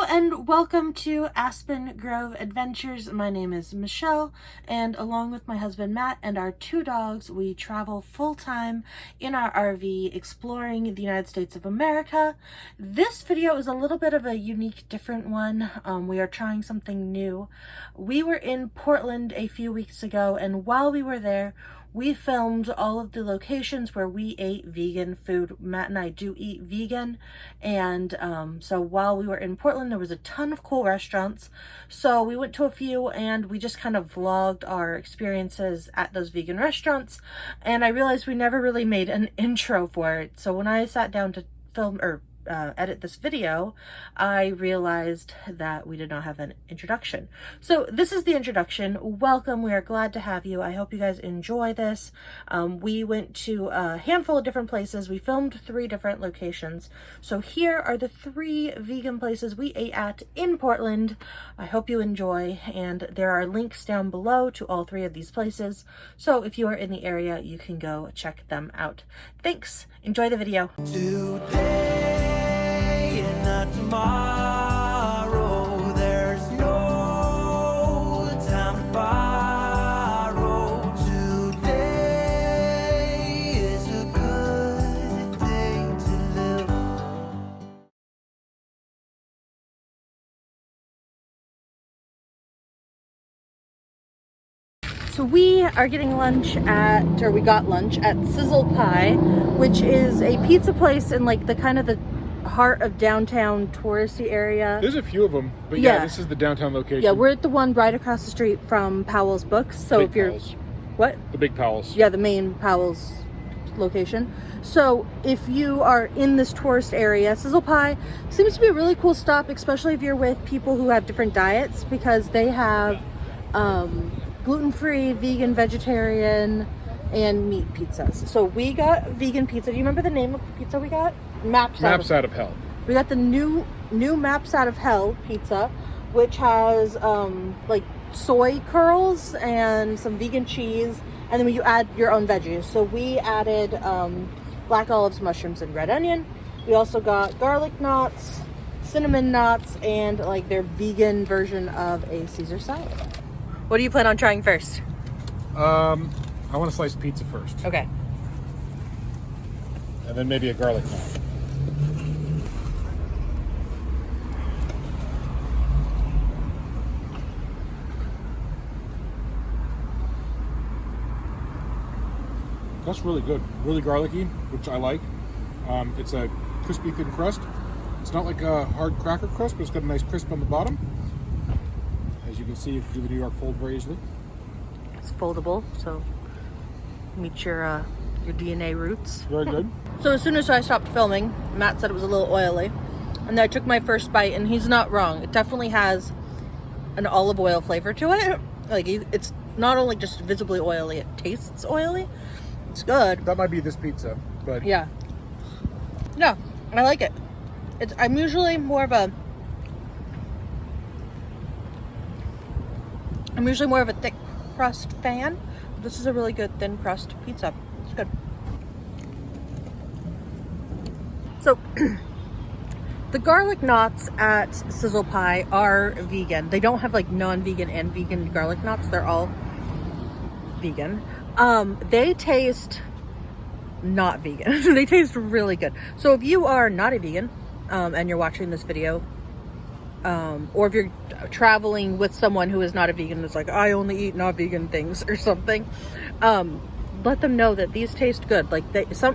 and welcome to Aspen Grove Adventures. My name is Michelle, and along with my husband Matt and our 2 dogs, we travel full-time in our RV exploring the United States of America. This video is a little bit of a unique, different one. We are trying something new. We were in Portland a few weeks ago, and while we were there, we filmed all of the locations where we ate vegan food. Matt and I do eat vegan, and so while we were in Portland, there was a ton of cool restaurants. So we went to a few, and we just kind of vlogged our experiences at those vegan restaurants. And I realized we never really made an intro for it. So when I sat down to film or edit this video, I realized that we did not have an introduction. So this is the introduction. Welcome. We are glad to have you. I hope you guys enjoy this. We went to a handful of different places. We filmed 3 different locations. So here are the 3 vegan places we ate at in Portland. I hope you enjoy, and there are links down below to all 3 of these places. So if you are in the area, you can go check them out. Thanks. Enjoy the video. Not tomorrow, there's no time to borrow. Today is a good day to live. So we are getting lunch we got lunch at Sizzle Pie, which is a pizza place in like the kind of the heart of downtown touristy area. There's a few of them, but yeah, this is the downtown location. Yeah, we're at the one right across the street from Powell's Books. So Big if you're Powell's. What? The big Powell's. Yeah, the main Powell's location. So if you are in this tourist area, Sizzle Pie seems to be a really cool stop, especially if you're with people who have different diets, because they have gluten-free, vegan, vegetarian, and meat pizzas. So we got vegan pizza. Do you remember the name of the pizza we got? Maps out of Hell. We got the new Maps Out of Hell pizza, which has like soy curls and some vegan cheese, and then you add your own veggies. So we added black olives, mushrooms, and red onion. We also got garlic knots, cinnamon knots, and like their vegan version of a Caesar salad. What do you plan on trying first? I want to slice pizza first. Okay. And then maybe a garlic knot. That's really good. Really garlicky, which I like. It's a crispy thin crust. It's not like a hard cracker crust, but it's got a nice crisp on the bottom. As you can see, if you do the New York fold very easily. It's foldable, so meet your DNA roots. Very good. So as soon as I stopped filming, Matt said it was a little oily, and then I took my first bite, and he's not wrong. It definitely has an olive oil flavor to it. Like, it's not only just visibly oily, it tastes oily. It's good. That might be this pizza, but Yeah, I like it. I'm usually more of a thick crust fan. This is a really good thin crust pizza. It's good. So the garlic knots at Sizzle Pie are vegan. They don't have like non-vegan and vegan garlic knots. They're all vegan. They taste not vegan. They taste really good. So if you are not a vegan and you're watching this video, or if you're traveling with someone who is not a vegan, that's like, I only eat not vegan things or something, let them know that these taste good. Like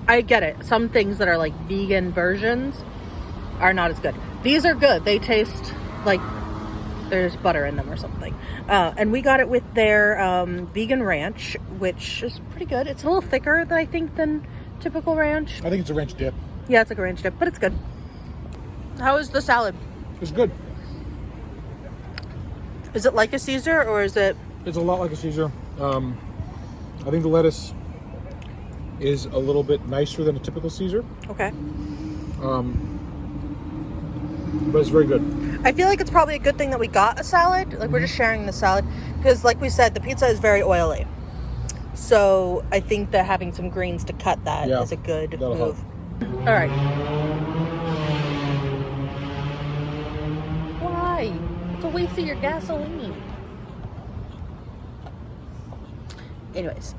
I get it. Some things that are like vegan versions are not as good. These are good. They taste like there's butter in them or something. And we got it with their vegan ranch, which is pretty good. It's a little thicker, I think, than typical ranch. I think it's a ranch dip. Yeah, it's like a ranch dip, but it's good. How is the salad? It's good. Is it like a Caesar, or is it? It's a lot like a Caesar. I think the lettuce is a little bit nicer than a typical Caesar. Okay. But it's very good. I feel like it's probably a good thing that we got a salad. Like, we're just sharing the salad. Because, like we said, the pizza is very oily. So, I think that having some greens to cut that is a good move. All right. It's a waste of your gasoline. Anyways.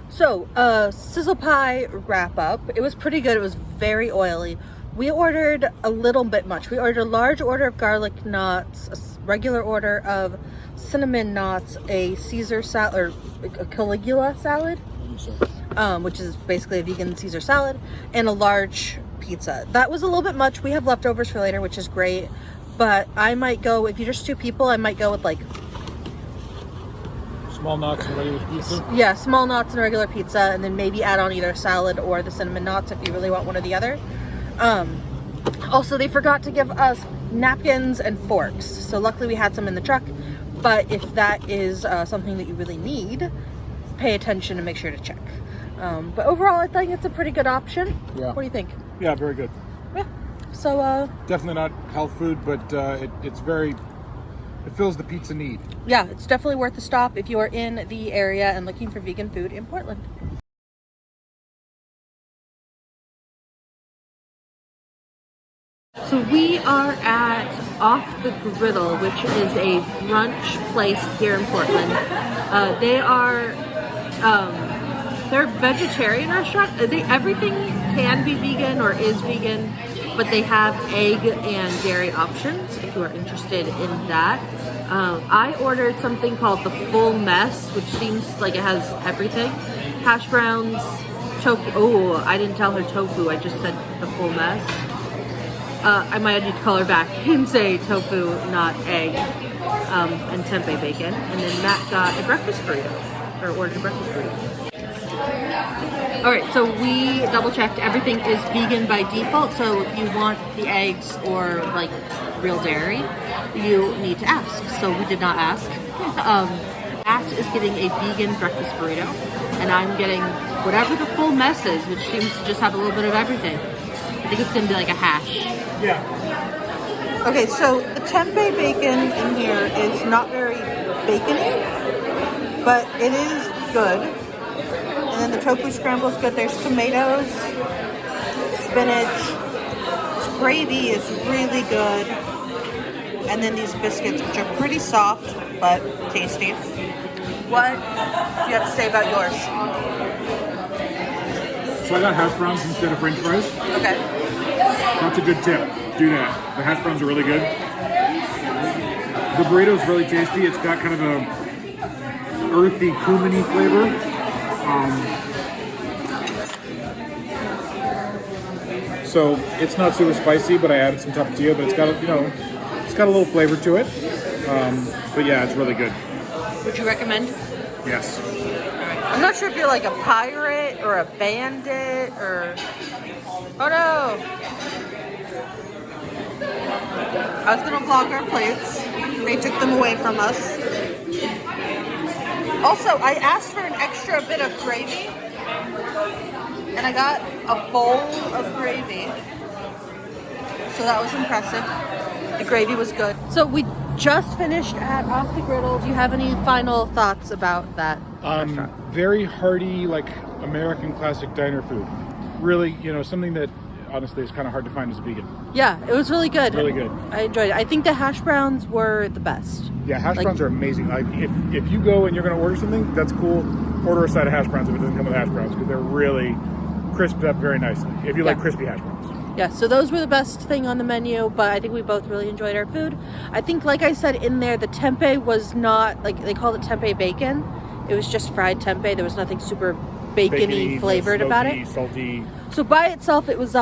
So, Sizzle Pie wrap up. It was pretty good. It was very oily. We ordered a little bit much. We ordered a large order of garlic knots, a regular order of cinnamon knots, a Caesar salad, or a Caligula salad, which is basically a vegan Caesar salad, and a large pizza. That was a little bit much. We have leftovers for later, which is great. But I might go, if you're just 2 people, I might go with like small knots and regular pizza? Yeah, small knots and a regular pizza, and then maybe add on either salad or the cinnamon knots if you really want one or the other. Also, they forgot to give us napkins and forks. So luckily we had some in the truck. But if that is something that you really need, pay attention and make sure to check. But overall, I think it's a pretty good option. Yeah. What do you think? Yeah, very good. Yeah. So, definitely not health food, but it's very... It fills the pizza need. Yeah, it's definitely worth a stop if you are in the area and looking for vegan food in Portland. So we are at Off the Griddle, which is a brunch place here in Portland. They're a vegetarian restaurant. Everything can be vegan or is vegan, but they have egg and dairy options if you are interested in that. I ordered something called the Full Mess, which seems like it has everything. Hash browns, tofu. Oh, I didn't tell her tofu. I just said the Full Mess. I might need to call her back and say tofu, not egg, and tempeh bacon. And then Matt got a breakfast burrito, or ordered a breakfast burrito. Alright, so we double checked. Everything is vegan by default, so if you want the eggs or like real dairy, you need to ask. So we did not ask. Matt is getting a vegan breakfast burrito, and I'm getting whatever the Full Mess is, which seems to just have a little bit of everything. I think it's going to be like a hash. Yeah. Okay, so the tempeh bacon in here is not very bacony, but it is good. And then the tofu scramble is good. There's tomatoes, spinach. This gravy is really good. And then these biscuits, which are pretty soft, but tasty. What do you have to say about yours? So I got hash browns instead of french fries. Okay. That's a good tip. Do that. The hash browns are really good. The burrito is really tasty. It's got kind of a earthy, cumin-y flavor. So it's not super spicy, but I added some tapatio, but it's got it's got a little flavor to it. But yeah, it's really good. Would you recommend? Yes. I'm not sure if you're like a pirate or a bandit or... Oh no! I was gonna vlog our plates. They took them away from us. Also, I asked for an extra bit of gravy, and I got a bowl of gravy. So that was impressive. The gravy was good. So we just finished at Off the Griddle. Do you have any final thoughts about that restaurant? Very hearty, like American classic diner food. Really, something that honestly is kind of hard to find as a vegan. Yeah, it was really good. Really good. I enjoyed it. I think the hash browns were the best. Yeah, hash browns are amazing. Like if you go and you're going to order something, that's cool. Order a side of hash browns if it doesn't come with hash browns, because they're really crisped up very nicely. If you like crispy hash browns. Yeah, so those were the best thing on the menu, but I think we both really enjoyed our food. I think, like I said in there, the tempeh was not, like, they called it tempeh bacon. It was just fried tempeh. There was nothing super bacony flavored about it. Salty. So by itself, it was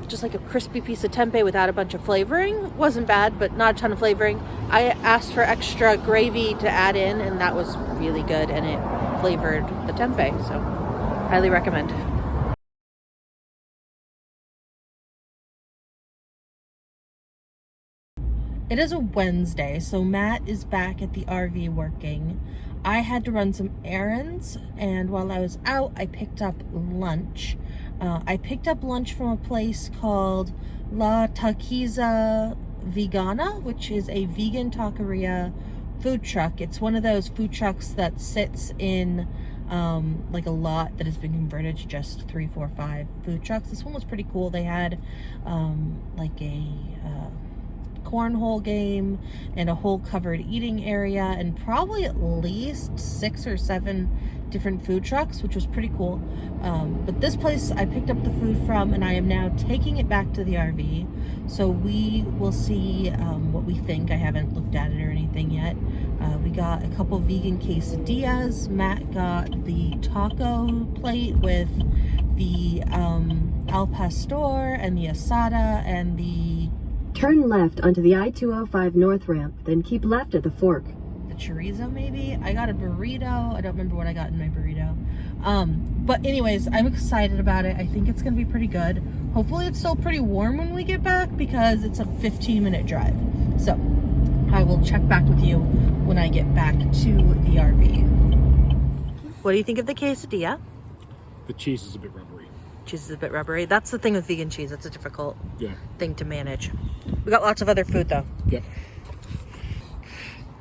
just like a crispy piece of tempeh without a bunch of flavoring. Wasn't bad, but not a ton of flavoring. I asked for extra gravy to add in, and that was really good, and it flavored the tempeh, so highly recommend. It is a Wednesday, so Matt is back at the RV working. I had to run some errands, and while I was out, I picked up lunch. I picked up lunch from a place called Taquiza Vegana, which is a vegan taqueria food truck. It's one of those food trucks that sits in like a lot that has been converted to just 3, 4, 5 food trucks. This one was pretty cool. They had like a cornhole game and a whole covered eating area and probably at least 6 or 7 different food trucks, which was pretty cool. But this place I picked up the food from, and I am now taking it back to the RV. So we will see what we think. I haven't looked at it or anything yet. We got a couple vegan quesadillas. Matt got the taco plate with the al pastor and the asada and the... Turn left onto the I-205 North ramp, then keep left at the fork. The chorizo, maybe? I got a burrito. I don't remember what I got in my burrito. But anyways, I'm excited about it. I think it's going to be pretty good. Hopefully it's still pretty warm when we get back because it's a 15-minute drive. So I will check back with you when I get back to the RV. What do you think of the quesadilla? The cheese is a bit rubbery. Cheese is a bit rubbery. That's the thing with vegan cheese. It's a difficult Yeah. thing to manage. We got lots of other food though. Yep.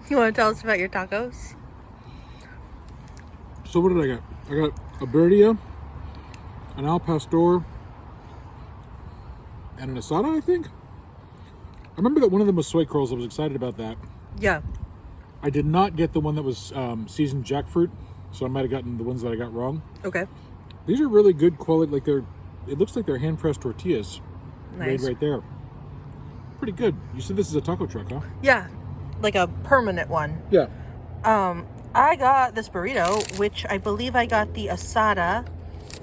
You want to tell us about your tacos? So what did I get? I got a birria, an al pastor, and an asada, I think. I remember that one of them was soy curls. I was excited about that. Yeah. I did not get the one that was seasoned jackfruit, so I might have gotten the ones that I got wrong. Okay. These are really good quality. Like it looks like they're hand pressed tortillas. Nice. Made right there. Pretty good. You said this is a taco truck, huh? Yeah. Like a permanent one. Yeah. I got this burrito, which I believe I got the asada,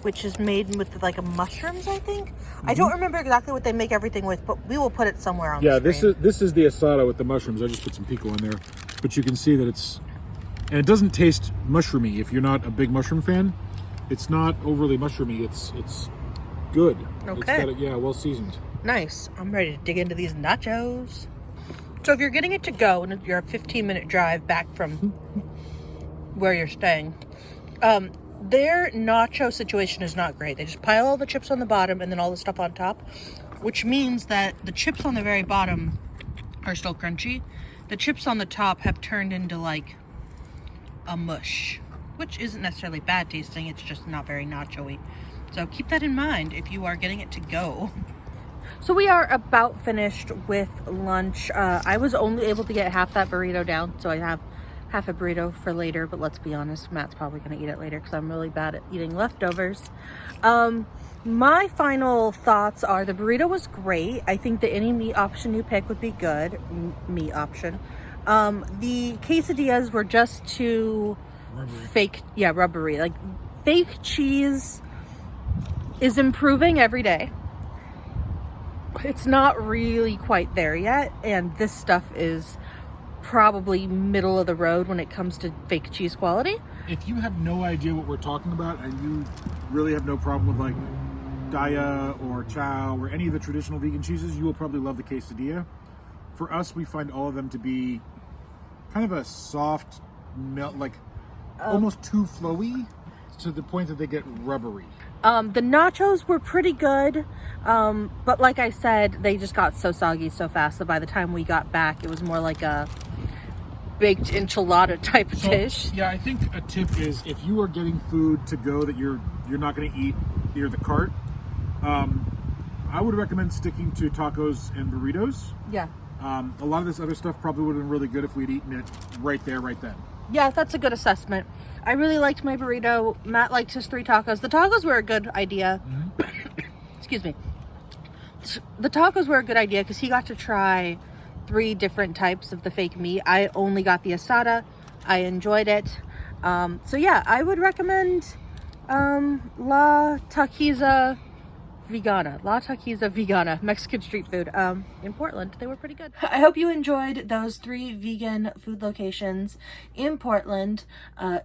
which is made with like a mushrooms, I think. I don't remember exactly what they make everything with, but we will put it somewhere on the screen. this is the asada with the mushrooms. I just put some pico in there. But you can see that and it doesn't taste mushroomy if you're not a big mushroom fan. It's not overly mushroomy. It's good. Okay. It's got well seasoned. Nice. I'm ready to dig into these nachos. So if you're getting it to go and you're a 15-minute drive back from where you're staying, their nacho situation is not great. They just pile all the chips on the bottom and then all the stuff on top, which means that the chips on the very bottom are still crunchy. The chips on the top have turned into like a mush, which isn't necessarily bad tasting. It's just not very nacho-y. So keep that in mind if you are getting it to go. So we are about finished with lunch. I was only able to get half that burrito down, so I have half a burrito for later, but let's be honest, Matt's probably going to eat it later because I'm really bad at eating leftovers. My final thoughts are the burrito was great. I think that any meat option you pick would be good. Meat option. The quesadillas were just too rubbery. Like fake cheese is improving every day. It's not really quite there yet, and this stuff is probably middle of the road when it comes to fake cheese quality. If you have no idea what we're talking about and you really have no problem with like Daya or Chow or any of the traditional vegan cheeses, you will probably love the quesadilla. For us, we find all of them to be kind of a soft melt, like almost too flowy to the point that they get rubbery. The nachos were pretty good, but like I said, they just got so soggy so fast that by the time we got back, it was more like a baked enchilada type dish. Yeah, I think a tip is if you are getting food to go that you're not going to eat near the cart, I would recommend sticking to tacos and burritos. Yeah. A lot of this other stuff probably would have been really good if we'd eaten it right there, right then. Yeah, that's a good assessment. I really liked my burrito. Matt liked his 3 tacos. The tacos were a good idea. Excuse me. The tacos were a good idea because he got to try 3 different types of the fake meat. I only got the asada. I enjoyed it. So yeah, I would recommend La Taquiza Vegana, Mexican street food in Portland. They were pretty good. I hope you enjoyed those 3 vegan food locations in Portland.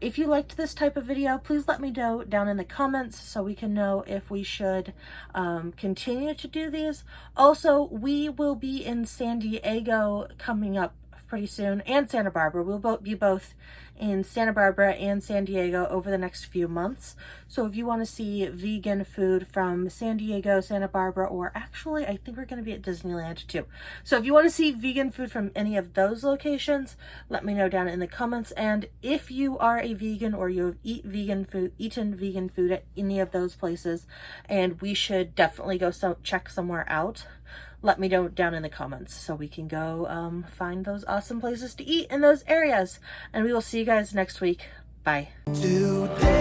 If you liked this type of video, please let me know down in the comments so we can know if we should continue to do these. Also, we will be in San Diego coming up pretty soon, and Santa Barbara. We'll be both in Santa Barbara and San Diego over the next few months. So if you want to see vegan food from San Diego, Santa Barbara, or actually I think we're going to be at Disneyland too. So if you want to see vegan food from any of those locations, let me know down in the comments. And if you are a vegan or you have eaten vegan food at any of those places, and we should definitely go check somewhere out, let me know down in the comments so we can go find those awesome places to eat in those areas. And we will see you guys next week. Bye. Today